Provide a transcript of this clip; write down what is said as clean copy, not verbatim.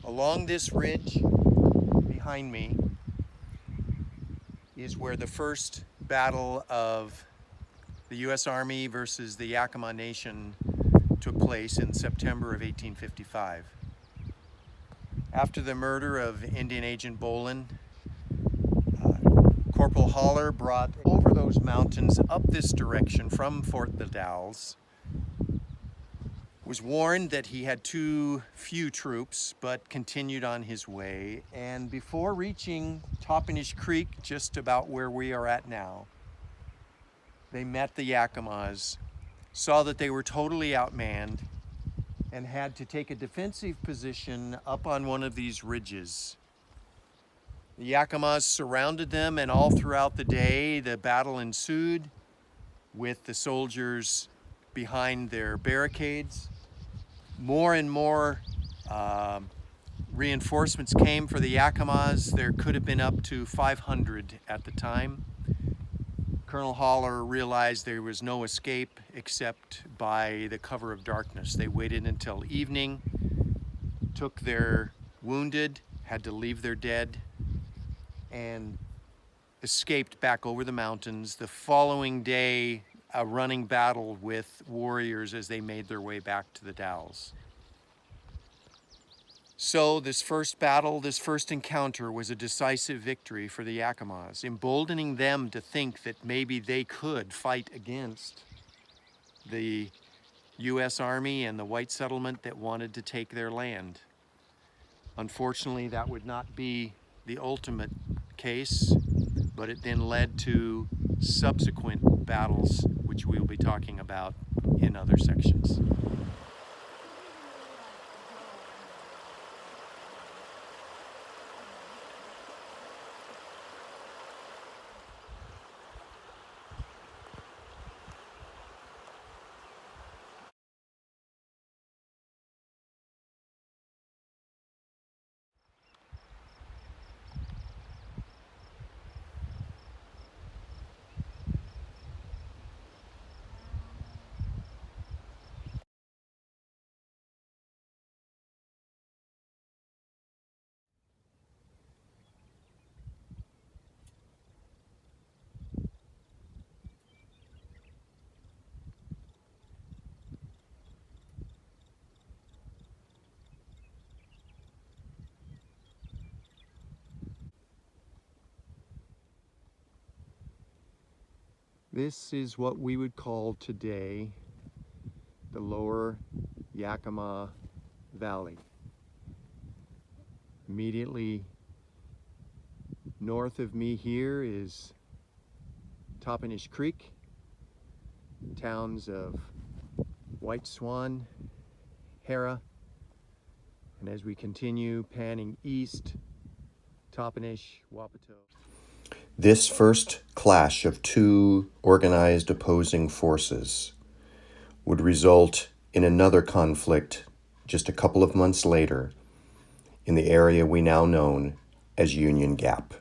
Along this ridge behind me is where the first battle of the U.S. Army versus the Yakima Nation took place in September of 1855. After the murder of Indian Agent Bolin, Corporal Haller brought over those mountains up this direction from Fort The Dalles, was warned that he had too few troops, but continued on his way. And before reaching Toppenish Creek, just about where we are at now, they met the Yakimas, saw that they were totally outmanned, and had to take a defensive position up on one of these ridges. The Yakimas surrounded them, and all throughout the day, the battle ensued with the soldiers behind their barricades. More and more reinforcements came for the Yakimas. There could have been up to 500 at the time. Colonel Haller realized there was no escape except by the cover of darkness. They waited until evening, took their wounded, had to leave their dead, and escaped back over the mountains. The following day, a running battle with warriors as they made their way back to the Dalles. So this first battle, this first encounter was a decisive victory for the Yakimas, emboldening them to think that maybe they could fight against the U.S. Army and the white settlement that wanted to take their land. Unfortunately, that would not be the ultimate case, but it then led to subsequent battles, which we'll be talking about in other sections. This is what we would call today the lower Yakima Valley. Immediately north of me here is Toppenish Creek, towns of White Swan, Hera, and as we continue panning east, Toppenish, Wapato. This first clash of two organized opposing forces would result in another conflict just a couple of months later in the area we now know as Union Gap.